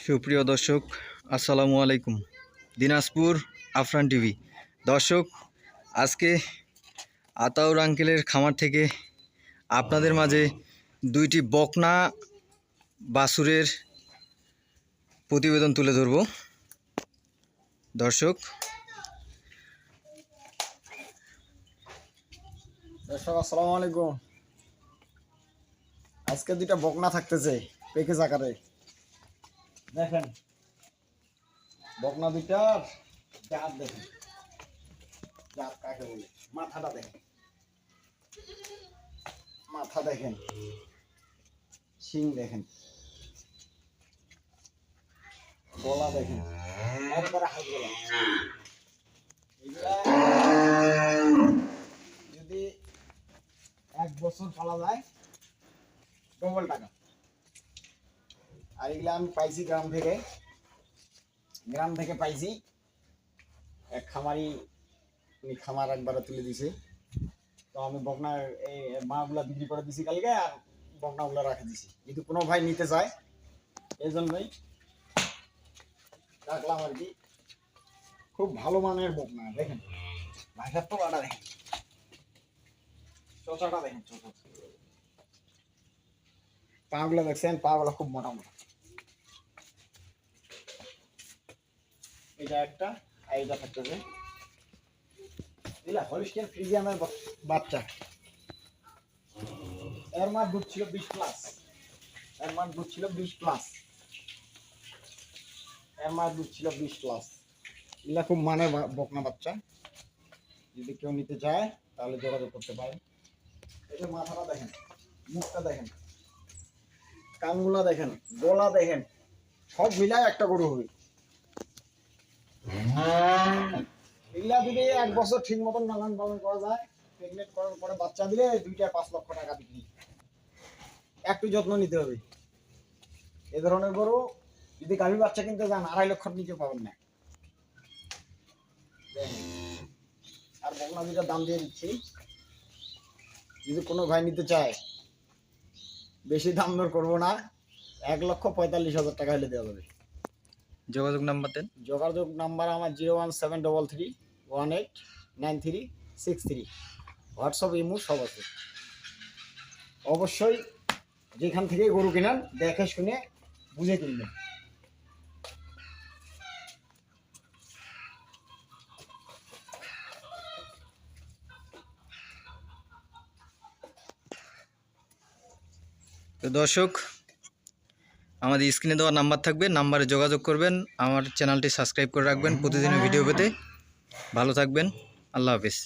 সুপ্রিয় দর্শক, আসসালামু আলাইকুম। দিনাজপুর আফরান টিভি দর্শক, আজকে আতাউর আঙ্কেলের খামার থেকে আপনাদের মাঝে দুইটি বকনা বাছুরের প্রতিবেদন তুলে ধরব। দর্শক আসসালামু আলাইকুম। আজকে দুইটা বকনা থাকতেছে প্যাকেজ আকারে। দেখেন বকনা দুইটার জাত দেখেন, জাত কাকে বলে। মাথাটা দেখেন, মাথা দেখেন, শিং দেখেন, গলা দেখেন, একবারে হাত গলা। যদি 1 বছর পালা যায় ডবল টাকা। আর এগুলা আমি পাইছি গ্রাম থেকে পাইছি। এক খামারি খামার একবারে তুলে দিছে, তো আমি বকনার এই মাগুলা বিক্রি করে দিছি কালকে, আর বকনাগুলো রাখে দিছি। যদি কোনো ভাই নিতে চায় এই জন্যই রাখলাম আর কি। খুব ভালো মানের বকনা। দেখেন ভাইটার তোলাটা দেখেন, চোচাটা দেখেন, চোচা পাগুলা দেখছেন, পাগুলা খুব মোটা মোটা। এটা একটা, আর এটা থাকতেছে এগুলা হলিস্টিয়ান ফ্রিজিয়ানের বাচ্চা। এর মার দুধ ছিল 20 প্লাস, এর মার দুধ ছিল 20 প্লাস, এর মার দুধ ছিল 20 প্লাস। এগুলা খুব মানের বকনা বাচ্চা। যদি কেউ নিতে চায় তাহলে যোগাযোগ করতে পারে। এটা মাথাটা দেখেন, মুখটা দেখেন, কানগুলা দেখেন, গলা দেখেন, সব মিলায় একটা গরু হবে। এগুলা যদি 1 বছর ঠিক মতন লালন পালন করা যায়, প্রেগনেন্ট করার পরে বাচ্চা দিলে 2-5 লক্ষ টাকা বিক্রি। একটু যত্ন নিতে হবে। এ ধরনের গরু যদি গাভী বাচ্চা কিনতে যান 2.5 লক্ষর নিচে পাবেন না। আর বকনা দুটার দাম দিয়ে দিচ্ছি, যদি কোনো ভাই নিতে চায় বেশি দাম দর করবো না, 1,45,000 টাকা হলে দেওয়া যাবে। যোগাযোগ নাম্বার দেন। যোগাযোগ নাম্বার আমার 01733189363। হোয়াটসঅ্যাপ, ইমো সব আছে। অবশ্যই যেখান থেকে গরু কেনেন দেখে শুনে বুঝে কিনবেন। তো দর্শক, আমাদের স্ক্রিনে দেওয়া নাম্বার থাকবে, নাম্বারে যোগাযোগ করবেন। আমার চ্যানেলটি সাবস্ক্রাইব করে রাখবেন প্রতিদিনের ভিডিও পেতে। ভালো থাকবেন, আল্লাহ হাফিজ।